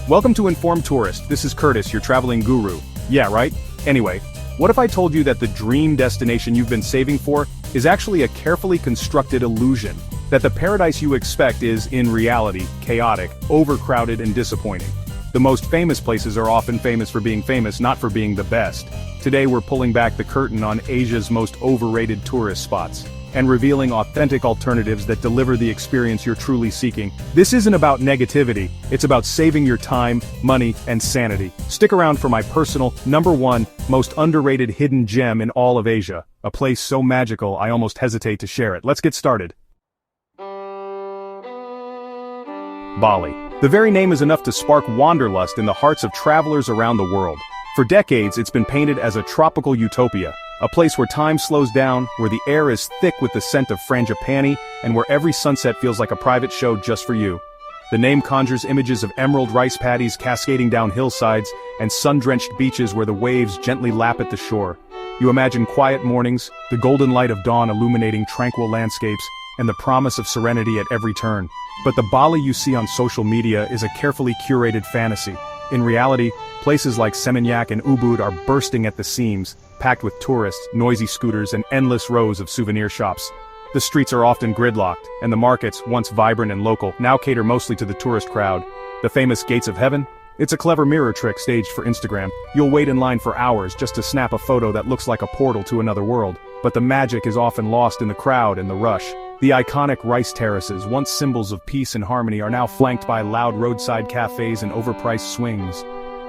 Welcome to Informed Tourist. This is Curtis, your traveling guru. Yeah, right? Anyway, what if I told you that the dream destination you've been saving for is actually a carefully constructed illusion? That the paradise you expect is, in reality, chaotic, overcrowded, and disappointing. The most famous places are often famous for being famous, not for being the best. Today we're pulling back the curtain on Asia's most overrated tourist spots, and revealing authentic alternatives that deliver the experience you're truly seeking. This isn't about negativity, it's about saving your time, money, and sanity. Stick around for my personal, #1, most underrated hidden gem in all of Asia, a place so magical I almost hesitate to share it. Let's get started. Bali. The very name is enough to spark wanderlust in the hearts of travelers around the world. For decades, it's been painted as a tropical utopia, a place where time slows down, where the air is thick with the scent of frangipani, and where every sunset feels like a private show just for you. The name conjures images of emerald rice paddies cascading down hillsides, and sun-drenched beaches where the waves gently lap at the shore. You imagine quiet mornings, the golden light of dawn illuminating tranquil landscapes, and the promise of serenity at every turn. But the Bali you see on social media is a carefully curated fantasy. In reality, places like Seminyak and Ubud are bursting at the seams, packed with tourists, noisy scooters, and endless rows of souvenir shops. The streets are often gridlocked, and the markets, once vibrant and local, now cater mostly to the tourist crowd. The famous Gates of Heaven? It's a clever mirror trick staged for Instagram. You'll wait in line for hours just to snap a photo that looks like a portal to another world. But the magic is often lost in the crowd and the rush. The iconic rice terraces, once symbols of peace and harmony, are now flanked by loud roadside cafes and overpriced swings.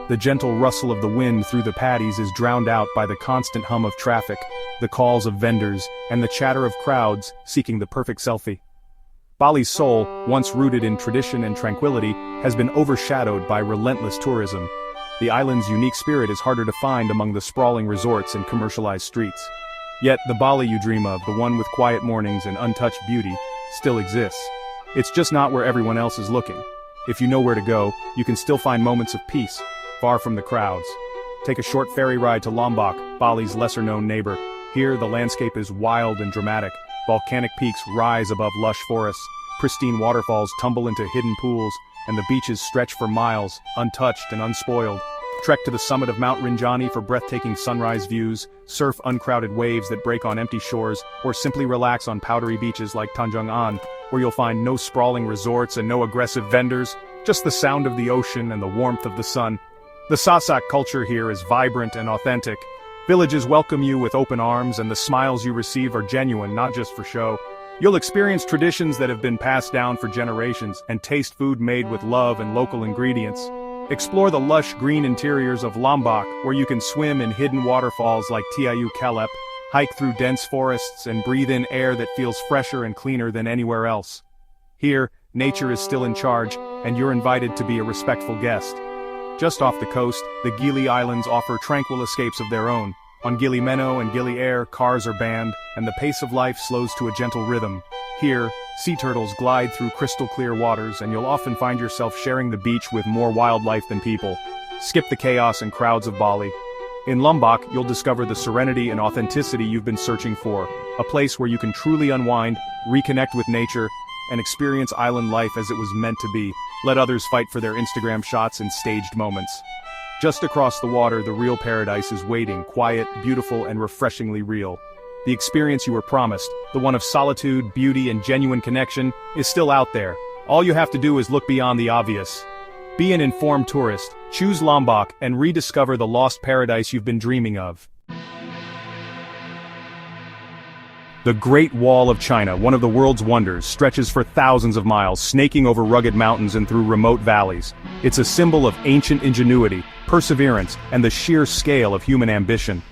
The gentle rustle of the wind through the paddies is drowned out by the constant hum of traffic, the calls of vendors, and the chatter of crowds seeking the perfect selfie. Bali's soul, once rooted in tradition and tranquility, has been overshadowed by relentless tourism. The island's unique spirit is harder to find among the sprawling resorts and commercialized streets. Yet, the Bali you dream of, the one with quiet mornings and untouched beauty, still exists. It's just not where everyone else is looking. If you know where to go, you can still find moments of peace, far from the crowds. Take a short ferry ride to Lombok, Bali's lesser-known neighbor. Here, the landscape is wild and dramatic. Volcanic peaks rise above lush forests, pristine waterfalls tumble into hidden pools, and the beaches stretch for miles, untouched and unspoiled. Trek to the summit of Mount Rinjani for breathtaking sunrise views, surf uncrowded waves that break on empty shores, or simply relax on powdery beaches like Tanjung An, where you'll find no sprawling resorts and no aggressive vendors, just the sound of the ocean and the warmth of the sun. The Sasak culture here is vibrant and authentic. Villages welcome you with open arms, and the smiles you receive are genuine, not just for show. You'll experience traditions that have been passed down for generations, and taste food made with love and local ingredients. Explore the lush green interiors of Lombok, where you can swim in hidden waterfalls like Tiayu Kelep, hike through dense forests, and breathe in air that feels fresher and cleaner than anywhere else. Here, nature is still in charge, and you're invited to be a respectful guest. Just off the coast, the Gili Islands offer tranquil escapes of their own. On Gili Meno and Gili Air, cars are banned, and the pace of life slows to a gentle rhythm. Here, sea turtles glide through crystal-clear waters, and you'll often find yourself sharing the beach with more wildlife than people. Skip the chaos and crowds of Bali. In Lombok, you'll discover the serenity and authenticity you've been searching for, a place where you can truly unwind, reconnect with nature, and experience island life as it was meant to be. Let others fight for their Instagram shots and staged moments. Just across the water, the real paradise is waiting, quiet, beautiful, and refreshingly real. The experience you were promised, the one of solitude, beauty, and genuine connection, is still out there. All you have to do is look beyond the obvious. Be an informed tourist, choose Lombok, and rediscover the lost paradise you've been dreaming of. The Great Wall of China, one of the world's wonders, stretches for thousands of miles, snaking over rugged mountains and through remote valleys. It's a symbol of ancient ingenuity, perseverance, and the sheer scale of human ambition.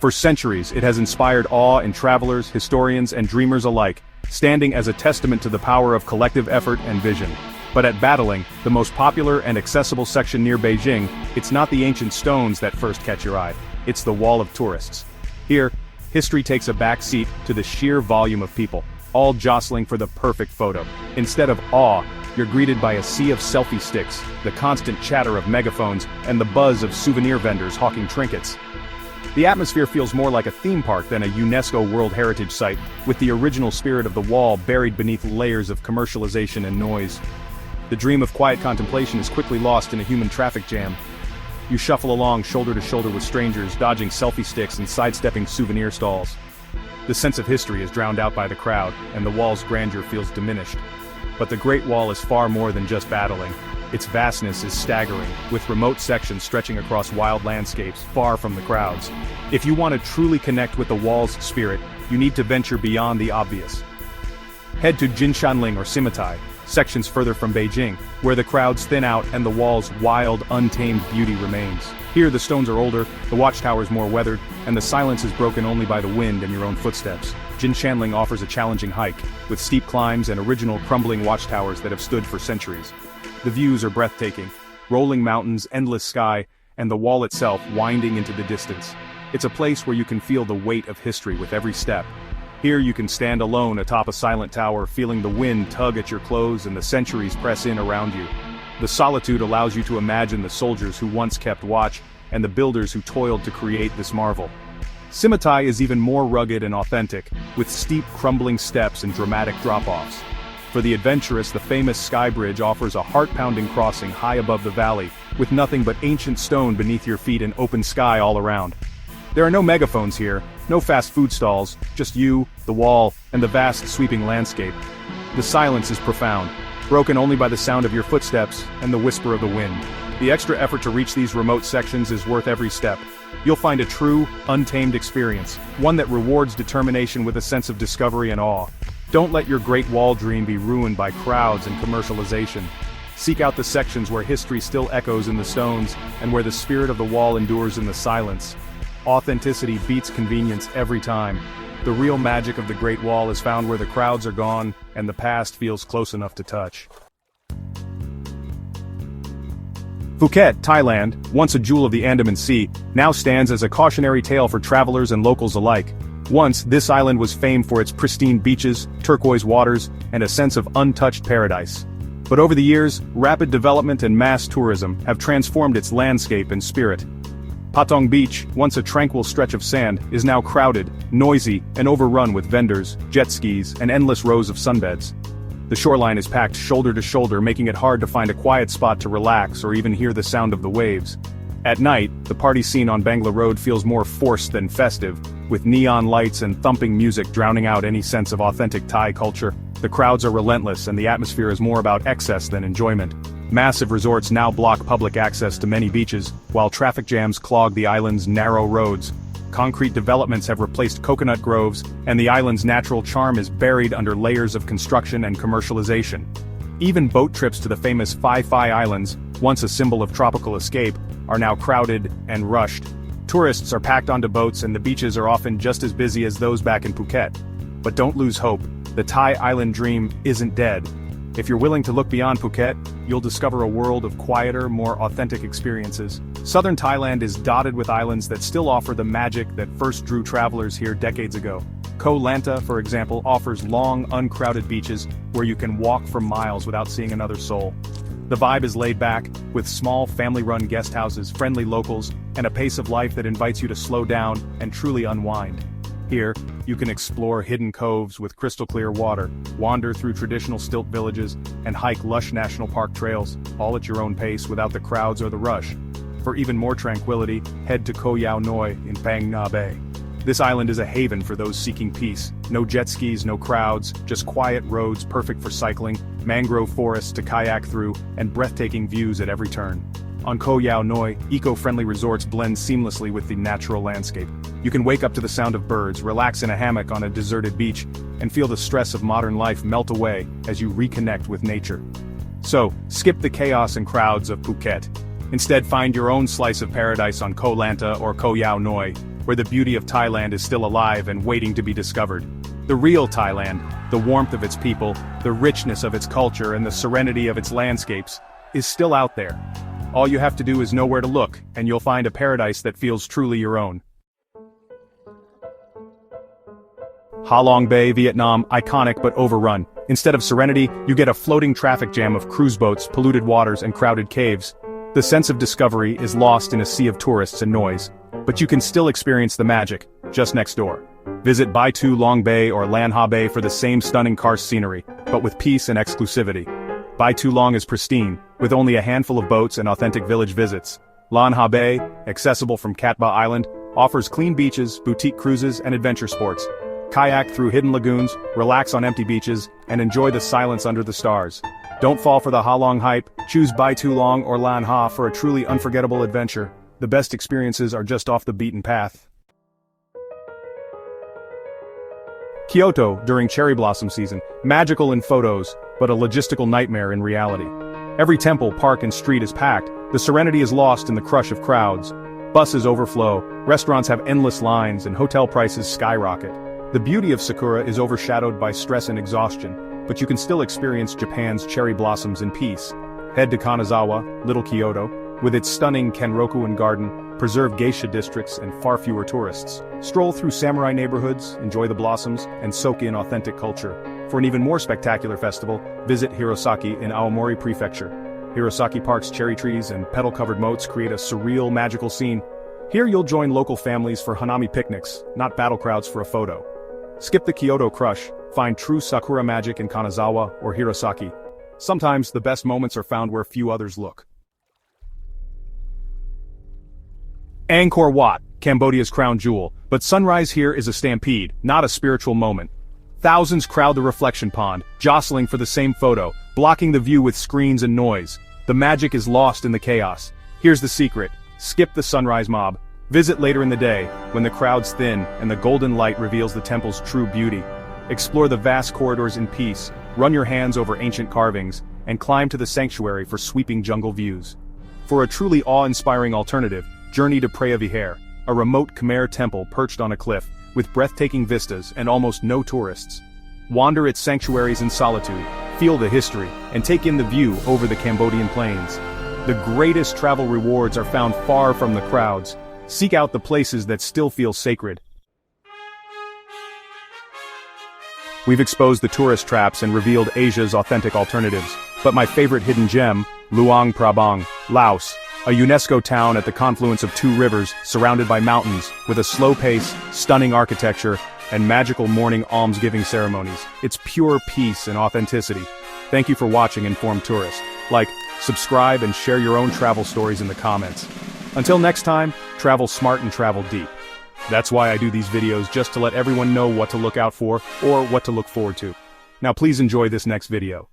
For centuries, it has inspired awe in travelers, historians, and dreamers alike, standing as a testament to the power of collective effort and vision. But at Badaling, the most popular and accessible section near Beijing, it's not the ancient stones that first catch your eye, it's the Wall of Tourists. Here, history takes a back seat to the sheer volume of people, all jostling for the perfect photo. Instead of awe, you're greeted by a sea of selfie sticks, the constant chatter of megaphones, and the buzz of souvenir vendors hawking trinkets. The atmosphere feels more like a theme park than a UNESCO World Heritage Site, with the original spirit of the wall buried beneath layers of commercialization and noise. The dream of quiet contemplation is quickly lost in a human traffic jam. You shuffle along shoulder to shoulder with strangers, dodging selfie sticks and sidestepping souvenir stalls. The sense of history is drowned out by the crowd, and the wall's grandeur feels diminished. But the Great Wall is far more than just battling. Its vastness is staggering, with remote sections stretching across wild landscapes far from the crowds. If you want to truly connect with the wall's spirit, you need to venture beyond the obvious. Head to Jinshanling or Simitai, sections further from Beijing, where the crowds thin out and the wall's wild, untamed beauty remains. Here the stones are older, the watchtowers more weathered, and the silence is broken only by the wind and your own footsteps. Jinshanling offers a challenging hike, with steep climbs and original crumbling watchtowers that have stood for centuries. The views are breathtaking: rolling mountains, endless sky, and the wall itself winding into the distance. It's a place where you can feel the weight of history with every step. Here you can stand alone atop a silent tower, feeling the wind tug at your clothes and the centuries press in around you. The solitude allows you to imagine the soldiers who once kept watch, and the builders who toiled to create this marvel. Simitai is even more rugged and authentic, with steep crumbling steps and dramatic drop-offs. For the adventurous, the famous Sky Bridge offers a heart-pounding crossing high above the valley, with nothing but ancient stone beneath your feet and open sky all around. There are no megaphones here, no fast food stalls, just you, the wall, and the vast sweeping landscape. The silence is profound, broken only by the sound of your footsteps and the whisper of the wind. The extra effort to reach these remote sections is worth every step. You'll find a true, untamed experience, one that rewards determination with a sense of discovery and awe. Don't let your Great Wall dream be ruined by crowds and commercialization. Seek out the sections where history still echoes in the stones, and where the spirit of the wall endures in the silence. Authenticity beats convenience every time. The real magic of the Great Wall is found where the crowds are gone, and the past feels close enough to touch. Phuket, Thailand, once a jewel of the Andaman Sea, now stands as a cautionary tale for travelers and locals alike. Once, this island was famed for its pristine beaches, turquoise waters, and a sense of untouched paradise. But over the years, rapid development and mass tourism have transformed its landscape and spirit. Patong Beach, once a tranquil stretch of sand, is now crowded, noisy, and overrun with vendors, jet skis, and endless rows of sunbeds. The shoreline is packed shoulder to shoulder, making it hard to find a quiet spot to relax or even hear the sound of the waves. At night, the party scene on Bangla Road feels more forced than festive, with neon lights and thumping music drowning out any sense of authentic Thai culture. The crowds are relentless and the atmosphere is more about excess than enjoyment. Massive resorts now block public access to many beaches, while traffic jams clog the island's narrow roads. Concrete developments have replaced coconut groves, and the island's natural charm is buried under layers of construction and commercialization. Even boat trips to the famous Phi Phi Islands, once a symbol of tropical escape, are now crowded and rushed. Tourists are packed onto boats and the beaches are often just as busy as those back in Phuket. But don't lose hope, the Thai island dream isn't dead. If you're willing to look beyond Phuket, you'll discover a world of quieter, more authentic experiences. Southern Thailand is dotted with islands that still offer the magic that first drew travelers here decades ago. Koh Lanta, for example, offers long, uncrowded beaches where you can walk for miles without seeing another soul. The vibe is laid back, with small family-run guest houses, friendly locals, and a pace of life that invites you to slow down and truly unwind. Here, you can explore hidden coves with crystal-clear water, wander through traditional stilt villages, and hike lush national park trails, all at your own pace without the crowds or the rush. For even more tranquility, head to Koh Yao Noi in Phang Nga Bay. This island is a haven for those seeking peace. No jet skis, no crowds, just quiet roads perfect for cycling, mangrove forests to kayak through, and breathtaking views at every turn. On Koh Yao Noi, eco-friendly resorts blend seamlessly with the natural landscape. You can wake up to the sound of birds, relax in a hammock on a deserted beach, and feel the stress of modern life melt away as you reconnect with nature. So, skip the chaos and crowds of Phuket. Instead, find your own slice of paradise on Koh Lanta or Koh Yao Noi, where the beauty of Thailand is still alive and waiting to be discovered. The real Thailand, the warmth of its people, the richness of its culture, and the serenity of its landscapes, is still out there. All you have to do is know where to look, and you'll find a paradise that feels truly your own. Ha Long Bay, Vietnam, iconic but overrun. Instead of serenity, you get a floating traffic jam of cruise boats, polluted waters, and crowded caves. The sense of discovery is lost in a sea of tourists and noise. But you can still experience the magic, just next door. Visit Bai Tu Long Bay or Lan Ha Bay for the same stunning karst scenery, but with peace and exclusivity. Bai Tulong is pristine, with only a handful of boats and authentic village visits. Lan Ha Bay, accessible from Katba Island, offers clean beaches, boutique cruises, and adventure sports. Kayak through hidden lagoons, relax on empty beaches, and enjoy the silence under the stars. Don't fall for the Halong hype, choose Bai Tulong or Lan Ha for a truly unforgettable adventure. The best experiences are just off the beaten path. Kyoto, during cherry blossom season, magical in photos, but a logistical nightmare in reality. Every temple, park and street is packed, the serenity is lost in the crush of crowds. Buses overflow, restaurants have endless lines, and hotel prices skyrocket. The beauty of Sakura is overshadowed by stress and exhaustion, but you can still experience Japan's cherry blossoms in peace. Head to Kanazawa, Little Kyoto, with its stunning Kenroku-en garden, preserved geisha districts and far fewer tourists. Stroll through samurai neighborhoods, enjoy the blossoms, and soak in authentic culture. For an even more spectacular festival, visit Hirosaki in Aomori Prefecture. Hirosaki Park's cherry trees and petal-covered moats create a surreal, magical scene. Here you'll join local families for hanami picnics, not battle crowds for a photo. Skip the Kyoto crush, find true Sakura magic in Kanazawa or Hirosaki. Sometimes the best moments are found where few others look. Angkor Wat, Cambodia's crown jewel, but sunrise here is a stampede, not a spiritual moment. Thousands crowd the reflection pond, jostling for the same photo, blocking the view with screens and noise. The magic is lost in the chaos. Here's the secret: skip the sunrise mob. Visit later in the day, when the crowds thin and the golden light reveals the temple's true beauty. Explore the vast corridors in peace, run your hands over ancient carvings, and climb to the sanctuary for sweeping jungle views. For a truly awe-inspiring alternative, journey to Preah Vihear, a remote Khmer temple perched on a cliff, with breathtaking vistas and almost no tourists. Wander its sanctuaries in solitude, feel the history, and take in the view over the Cambodian plains. The greatest travel rewards are found far from the crowds. Seek out the places that still feel sacred. We've exposed the tourist traps and revealed Asia's authentic alternatives. But my favorite hidden gem, Luang Prabang, Laos, a UNESCO town at the confluence of two rivers, surrounded by mountains, with a slow pace, stunning architecture, and magical morning almsgiving ceremonies. It's pure peace and authenticity. Thank you for watching Informed Tourist. Like, subscribe, and share your own travel stories in the comments. Until next time, travel smart and travel deep. That's why I do these videos, just to let everyone know what to look out for, or what to look forward to. Now please enjoy this next video.